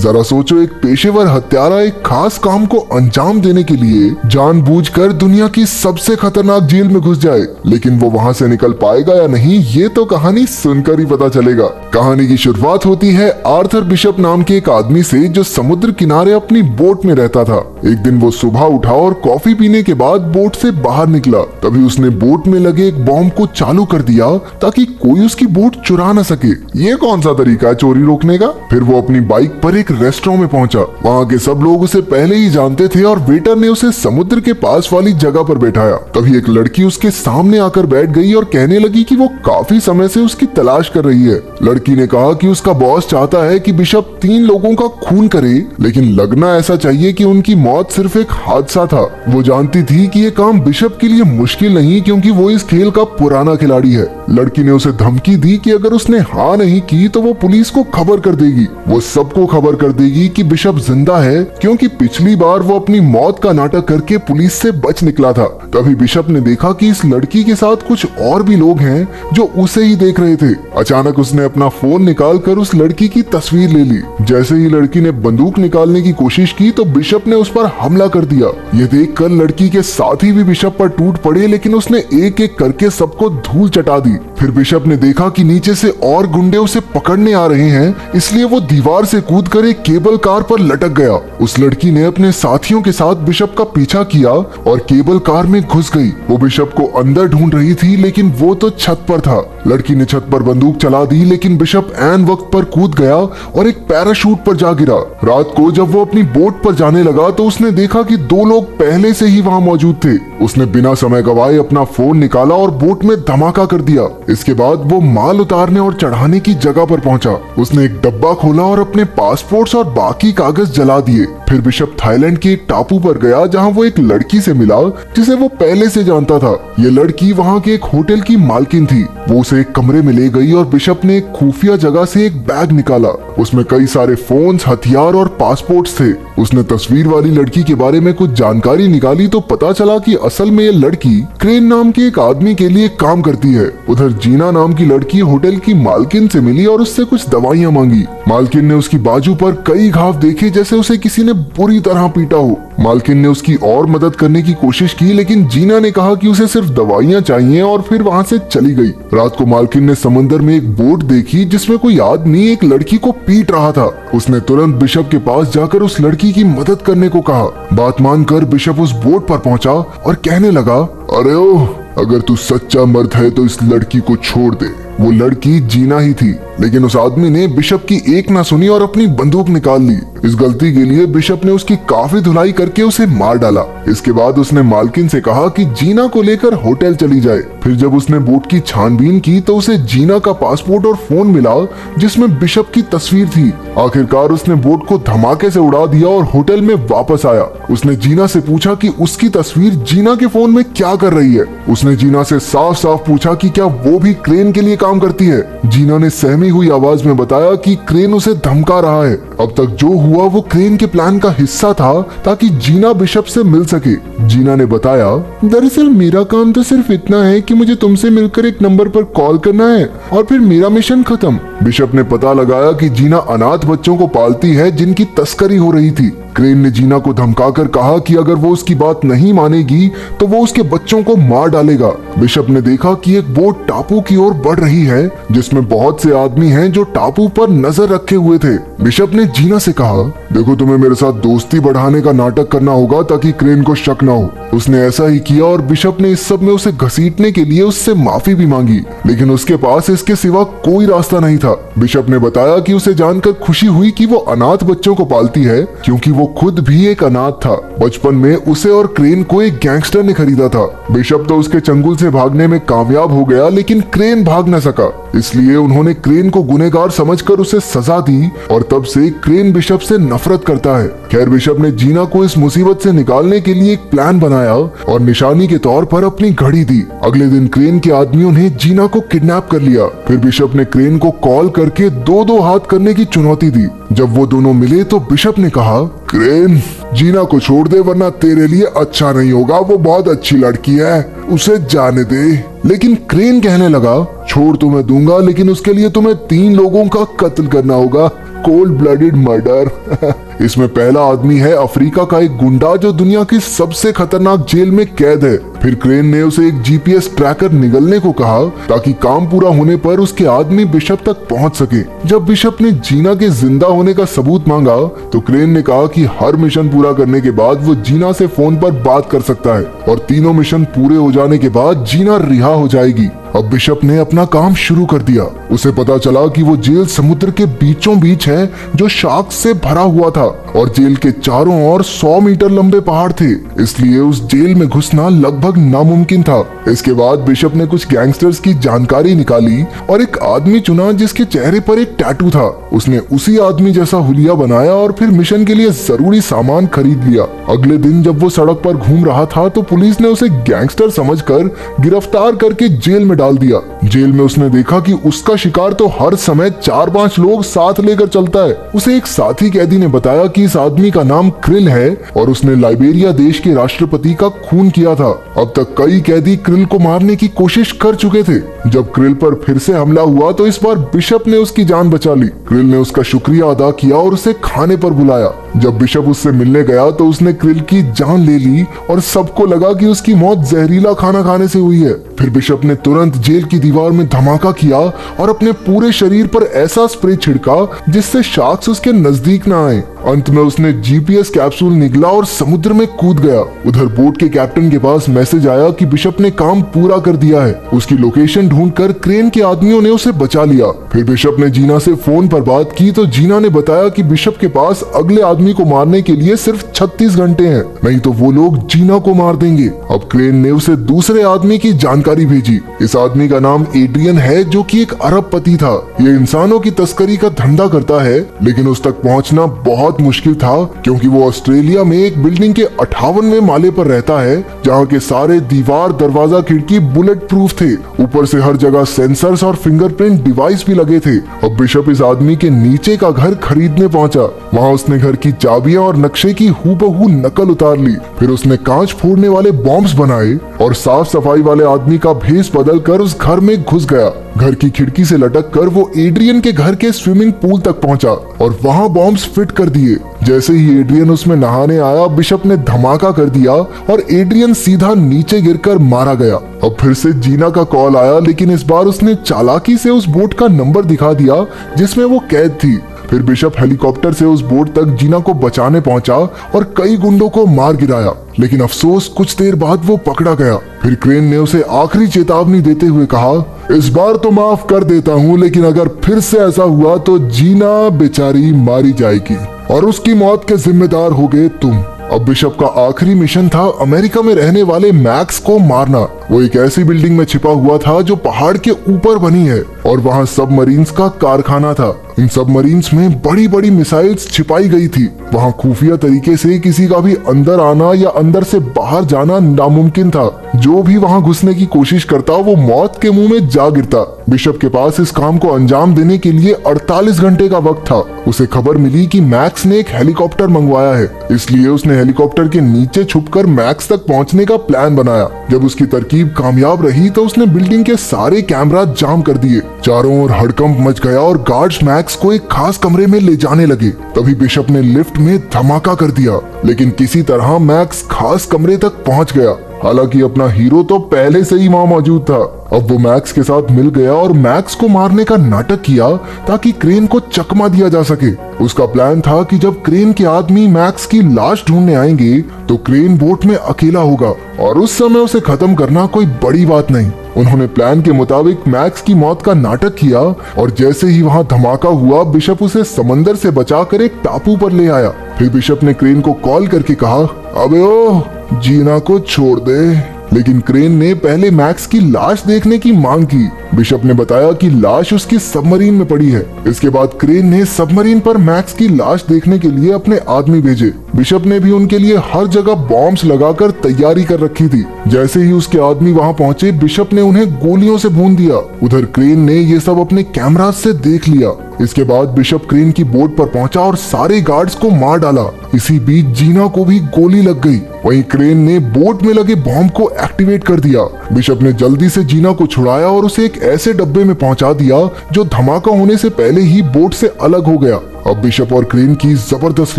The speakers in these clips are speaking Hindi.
जरा सोचो, एक पेशेवर हत्यारा एक खास काम को अंजाम देने के लिए जानबूझकर दुनिया की सबसे खतरनाक जेल में घुस जाए, लेकिन वो वहाँ से निकल पाएगा या नहीं ये तो कहानी सुनकर ही पता चलेगा। कहानी की शुरुआत होती है आर्थर बिशप नाम के एक आदमी से जो समुद्र किनारे अपनी बोट में रहता था। एक दिन वो सुबह उठा और कॉफी पीने के बाद बोट से बाहर निकला। तभी उसने बोट में लगे एक बॉम्ब को चालू कर दिया ताकि कोई उसकी बोट चुरा न सके। ये कौन सा तरीका है चोरी रोकने का? फिर वो अपनी बाइक पर एक रेस्टोरेंट में पहुंचा। वहाँ के सब लोग उसे पहले ही जानते थे और वेटर ने उसे समुद्र के पास वाली जगह पर बैठाया। तभी एक लड़की उसके सामने आकर बैठ गई और कहने लगी कि वो काफी समय से उसकी तलाश कर रही है। लड़की ने कहा कि उसका बॉस चाहता है कि बिशप 3 लोगों का खून करे, लेकिन लगना ऐसा चाहिए कि उनकी मौत सिर्फ एक हादसा था। वो जानती थी कि ये काम बिशप के लिए मुश्किल नहीं, क्योंकि वो इस खेल का पुराना खिलाड़ी है। लड़की ने उसे धमकी दी कि अगर उसने हाँ नहीं की तो वो पुलिस को खबर कर देगी। वो सबको खबर कर देगी कि बिशप जिंदा है, क्योंकि पिछली बार वो अपनी मौत का नाटक करके पुलिस से बच निकला था। तभी बिशप ने देखा कि इस लड़की के साथ कुछ और भी लोग हैं जो उसे ही देख रहे थे। अचानक उसने अपना फोन निकाल कर उस लड़की की तस्वीर ले ली। जैसे ही लड़की ने बंदूक निकालने की कोशिश की तो बिशप ने उस पर हमला कर दिया। ये देखकर लड़की के साथी भी बिशप पर टूट पड़े, लेकिन उसने एक एक करके सबको धूल चटा दी। फिर बिशप ने देखा कि नीचे से और गुंडे उसे पकड़ने आ रहे हैं, इसलिए वो दीवार से कूदकर एक केबल कार पर लटक गया। उस लड़की ने अपने साथियों के साथ बिशप का पीछा किया और केबल कार में घुस गई। वो बिशप को अंदर ढूंढ रही थी, लेकिन वो तो छत पर था। लड़की ने छत पर बंदूक चला दी, लेकिन बिशप ऐन वक्त पर कूद गया और एक पैराशूट पर जा गिरा। रात को जब वो अपनी बोट पर जाने लगा तो उसने देखा कि 2 लोग पहले से ही वहाँ मौजूद थे। उसने बिना समय गवाए अपना फोन निकाला और बोट में धमाका कर दिया। इसके बाद वो माल उतारने और चढ़ाने की जगह पर पहुंचा। उसने एक डब्बा खोला और अपने पासपोर्ट्स और बाकी कागज जला दिए। फिर बिशप थाईलैंड के एक टापू पर गया, जहां वो एक लड़की से मिला जिसे वो पहले से जानता था। ये लड़की वहां के एक होटल की मालकिन थी। वो उसे एक कमरे में ले गई और बिशप ने एक खुफिया जगह से एक बैग निकाला। उसमें कई सारे फोन्स, हथियार और पासपोर्ट्स थे। उसने तस्वीर वाली लड़की के बारे में कुछ जानकारी निकाली तो पता चला कि असल में ये लड़की क्रेन नाम के एक आदमी के लिए काम करती है। उधर जीना नाम की लड़की होटल की मालकिन से मिली और उससे कुछ दवाइयाँ मांगी। मालकिन ने उसकी बाजू पर कई घाव देखे, जैसे उसे किसी ने बुरी तरह पीटा हो। मालकिन ने उसकी और मदद करने की कोशिश की, लेकिन जीना ने कहा कि उसे सिर्फ दवाइयाँ चाहिए और फिर वहाँ से चली गई। रात को मालकिन ने समंदर में एक बोट देखी जिसमें कोई आदमी एक लड़की को पीट रहा था। उसने तुरंत बिशप के पास जाकर उस लड़की की मदद करने को कहा। बात मानकर बिशप उस बोट पर पहुंचा और कहने लगा, अरे ओह, अगर तू सच्चा मर्द है तो इस लड़की को छोड़ दे। वो लड़की जीना ही थी, लेकिन उस आदमी ने बिशप की एक ना सुनी और अपनी बंदूक निकाल ली। इस गलती के लिए बिशप ने उसकी काफी धुलाई करके उसे मार डाला। इसके बाद उसने मालकिन से कहा कि जीना को लेकर होटल चली जाए। फिर जब उसने बोट की छानबीन की तो उसे जीना का पासपोर्ट और फोन मिला जिसमें बिशप की तस्वीर थी। आखिरकार उसने बोट को धमाके से उड़ा दिया और होटल में वापस आया। उसने जीना से पूछा कि उसकी तस्वीर जीना के फोन में क्या कर रही है। उसने जीना से साफ साफ पूछा कि क्या वो भी क्रेन के लिए काम करती है। जीना ने सहमी हुई आवाज में बताया कि क्रेन उसे धमका रहा है। अब तक जो हुआ वो क्रेन के प्लान का हिस्सा था ताकि जीना बिशप से मिल सके। जीना ने बताया, दरअसल मेरा काम तो सिर्फ इतना है कि मुझे तुमसे मिलकर एक नंबर पर कॉल करना है और फिर मेरा मिशन खत्म। बिशप ने पता लगाया कि जीना अनाथ बच्चों को पालती है जिनकी तस्करी हो रही थी। क्रेन ने जीना को धमकाकर कहा कि अगर वो उसकी बात नहीं मानेगी तो वो उसके बच्चों को मार डालेगा। बिशप ने देखा कि एक बोट टापू की ओर बढ़ रही है जिसमें बहुत से आदमी हैं जो टापू पर नजर रखे हुए थे। बिशप ने जीना से कहा, देखो तुम्हें मेरे साथ दोस्ती बढ़ाने का नाटक करना होगा ताकि क्रेन को शक न हो। उसने ऐसा ही किया और बिशप ने इस सब में उसे घसीटने के लिए उससे माफी भी मांगी, लेकिन उसके पास इसके सिवा कोई रास्ता नहीं था। बिशप ने बताया कि उसे जानकर खुशी हुई कि वो अनाथ बच्चों को पालती है, क्योंकि वो खुद भी एक अनाथ था। बचपन में उसे और क्रेन को एक गैंगस्टर ने खरीदा था। बिशप तो उसके चंगुल से भागने में कामयाब हो गया, लेकिन क्रेन भाग न सका। इसलिए उन्होंने क्रेन को गुनहगार समझकर उसे सजा दी और तब से क्रेन बिशप से नफरत करता है। खैर, बिशप ने जीना को इस मुसीबत से निकालने के लिए एक प्लान बनाया और निशानी के तौर पर अपनी घड़ी दी। अगले दिन क्रेन के आदमियों ने जीना को किडनैप कर लिया। फिर बिशप ने क्रेन को कॉल करके 2-2 हाथ करने की चुनौती दी। जब वो दोनों मिले तो बिशप ने कहा, क्रेन, जीना को छोड़ दे वरना तेरे लिए अच्छा नहीं होगा। वो बहुत अच्छी लड़की है, उसे जाने दे। लेकिन क्रेन कहने लगा, छोड़ तो मैं दूंगा, लेकिन उसके लिए तुम्हें 3 लोगों का कत्ल करना होगा। Cold blooded murder. इसमें पहला आदमी है अफ्रीका का एक गुंडा जो दुनिया की सबसे खतरनाक जेल में कैद है। फिर क्रेन ने उसे एक जीपीएस ट्रैकर निगलने को कहा ताकि काम पूरा होने पर उसके आदमी बिशप तक पहुंच सके। जब बिशप ने जीना के जिंदा होने का सबूत मांगा तो क्रेन ने कहा कि हर मिशन पूरा करने के बाद वो जीना से फोन पर बात कर सकता है और तीनों मिशन पूरे हो जाने के बाद जीना रिहा हो जाएगी। अब बिशप ने अपना काम शुरू कर दिया। उसे पता चला कि वो जेल समुद्र के बीचों बीच है जो शार्क से भरा हुआ था और जेल के चारों ओर 100 मीटर लंबे पहाड़ थे, इसलिए उस जेल में घुसना लगभग नामुमकिन था। इसके बाद बिशप ने कुछ गैंगस्टर्स की जानकारी निकाली और एक आदमी चुना जिसके चेहरे पर एक टैटू था। उसने उसी आदमी जैसा हुलिया बनाया और फिर मिशन के लिए जरूरी सामान खरीद लिया। अगले दिन जब वो सड़क पर घूम रहा था तो पुलिस ने उसे गैंगस्टर समझकर गिरफ्तार करके जेल में डाल दिया। जेल में उसने देखा कि उसका शिकार तो हर समय 4-5 लोग साथ लेकर चलता है। उसे एक साथी कैदी ने बताया कि इस आदमी का नाम क्रिल है और उसने लाइबेरिया देश के राष्ट्रपति का खून किया था। अब तक कई कैदी क्रिल को मारने की कोशिश कर चुके थे। जब क्रिल पर फिर से हमला हुआ तो इस बार बिशप ने उसकी जान बचा ली। क्रिल ने उसका शुक्रिया अदा किया और उसे खाने पर बुलाया। जब बिशप उससे मिलने गया तो उसने क्रिल की जान ले ली और सबको लगा कि उसकी मौत जहरीला खाना खाने से हुई है। फिर बिशप ने तुरंत जेल की दीवार में धमाका किया और अपने पूरे शरीर पर ऐसा स्प्रे छिड़का जिससे शार्क्स उसके नजदीक न आए। अंत में उसने जीपीएस कैप्सूल निगला और समुद्र में कूद गया। उधर बोट के कैप्टन के पास मैसेज आया कि बिशप ने काम पूरा कर दिया है। उसकी लोकेशन ढूंढकर क्रेन के आदमियों ने उसे बचा लिया। फिर बिशप ने जीना से फोन पर बात की तो जीना ने बताया कि बिशप के पास अगले आदमी को मारने के लिए सिर्फ 36 घंटे हैं, नहीं तो वो लोग जीना को मार देंगे। अब क्रेन ने उसे दूसरे आदमी की जानकारी भेजी। इस आदमी का नाम एड्रियन है जो कि एक अरबपति था। ये इंसानों की तस्करी का धंधा करता है, लेकिन उस तक पहुंचना बहुत मुश्किल था क्योंकि वो ऑस्ट्रेलिया में एक बिल्डिंग के 58वें माले पर रहता है जहाँ के सारे दीवार, दरवाजा, खिड़की बुलेट प्रूफ थे। ऊपर से हर जगह सेंसर्स और फिंगरप्रिंट डिवाइस भी लगे थे। अब बिशप इस आदमी के नीचे का घर खरीदने पहुंचा। वहाँ उसने घर की चाबियां और नक्शे की हूबहू नकल उतार ली। फिर उसने कांच फोड़ने वाले बॉम्ब्स बनाए और साफ सफाई वाले आदमी का भेष बदल कर उस घर में घुस गया। घर की खिड़की से लटक कर वो एड्रियन के घर के स्विमिंग पूल तक पहुंचा और वहां बॉम्ब्स फिट कर दिए। जैसे ही एड्रियन उसमें नहाने आया, बिशप ने धमाका कर दिया और एड्रियन सीधा नीचे गिरकर मारा गया। अब फिर से जीना का कॉल आया, लेकिन इस बार उसने चालाकी से उस बोट का नंबर दिखा दिया जिसमें वो कैद थी। फिर बिशप हेलीकॉप्टर से उस बोट तक जीना को बचाने पहुंचा और कई गुंडों को मार गिराया, लेकिन अफसोस कुछ देर बाद वो पकड़ा गया। फिर क्रेन ने उसे आखिरी चेतावनी देते हुए कहा, इस बार तो माफ कर देता हूँ, लेकिन अगर फिर से ऐसा हुआ तो जीना बेचारी मारी जाएगी और उसकी मौत के जिम्मेदार होगे तुम। अब बिशप का आखिरी मिशन था अमेरिका में रहने वाले मैक्स को मारना। वो एक ऐसी बिल्डिंग में छिपा हुआ था जो पहाड़ के ऊपर बनी है और वहाँ सबमरीन्स का कारखाना था। इन सबमरीन्स में बड़ी बड़ी मिसाइल्स छिपाई गई थी। वहाँ खुफिया तरीके से किसी का भी अंदर आना या अंदर से बाहर जाना नामुमकिन था। जो भी वहाँ घुसने की कोशिश करता वो मौत के मुंह में जा गिरता। बिशप के पास इस काम को अंजाम देने के लिए 48 घंटे का वक्त था। उसे खबर मिली कि मैक्स ने एक हेलीकॉप्टर मंगवाया है, इसलिए उसने हेलीकॉप्टर के नीचे छुपकर मैक्स तक पहुंचने का प्लान बनाया। जब उसकी तरकीब कामयाब रही तो उसने बिल्डिंग के सारे कैमरा जाम कर दिए। चारों ओर हड़कंप मच गया और गार्ड्स मैक्स को एक खास कमरे में ले जाने लगे। तभी बिशप ने लिफ्ट में धमाका कर दिया, लेकिन किसी तरह मैक्स खास कमरे तक पहुंच गया। हालांकि अपना हीरो तो पहले से ही वहाँ मौजूद था। अब वो मैक्स के साथ मिल गया और मैक्स को मारने का नाटक किया ताकि क्रेन को चकमा दिया जा सके। उसका प्लान था कि जब क्रेन के आदमी मैक्स की लाश ढूंढने आएंगे तो क्रेन बोट में अकेला होगा और उस समय उसे खत्म करना कोई बड़ी बात नहीं। उन्होंने प्लान के मुताबिक मैक्स की मौत का नाटक किया और जैसे ही वहाँ धमाका हुआ, बिशप उसे समंदर से बचाकर एक टापू पर ले आया। फिर बिशप ने क्रेन को कॉल करके कहा, अबे ओ जीना को छोड़ दे। लेकिन क्रेन ने पहले मैक्स की लाश देखने की मांग की। बिशप ने बताया कि लाश उसकी सबमरीन में पड़ी है। इसके बाद क्रेन ने सबमरीन पर मैक्स की लाश देखने के लिए अपने आदमी भेजे। बिशप ने भी उनके लिए हर जगह बॉम्ब्स लगाकर तैयारी कर रखी थी। जैसे ही उसके आदमी वहां पहुंचे, बिशप ने उन्हें गोलियों से भून दिया। उधर क्रेन ने ये सब अपने कैमरा से देख लिया। इसके बाद बिशप क्रेन की बोट पर पहुंचा और सारे गार्ड्स को मार डाला। इसी बीच जीना को भी गोली लग गई। वहीं क्रेन ने बोट में लगे बॉम्ब को एक्टिवेट कर दिया। बिशप ने जल्दी से जीना को छुड़ाया और उसे एक ऐसे डब्बे में पहुंचा दिया जो धमाका होने से पहले ही बोट से अलग हो गया। अब बिशप और क्रेन की जबरदस्त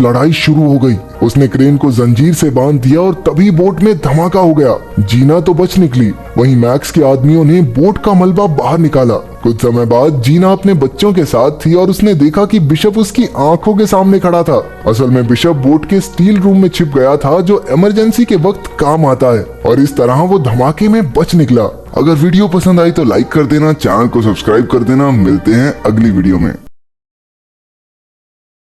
लड़ाई शुरू हो गई। उसने क्रेन को जंजीर से बांध दिया और तभी बोट में धमाका हो गया। जीना तो बच निकली, वहीं मैक्स के आदमियों ने बोट का मलबा बाहर निकाला। कुछ समय बाद जीना अपने बच्चों के साथ थी और उसने देखा कि बिशप उसकी आंखों के सामने खड़ा था। असल में बिशप बोट के स्टील रूम में छिप गया था जो इमरजेंसी के वक्त काम आता है, और इस तरह वो धमाके में बच निकला। अगर वीडियो पसंद आई तो लाइक कर देना, चैनल को सब्सक्राइब कर देना। मिलते हैं अगली वीडियो में।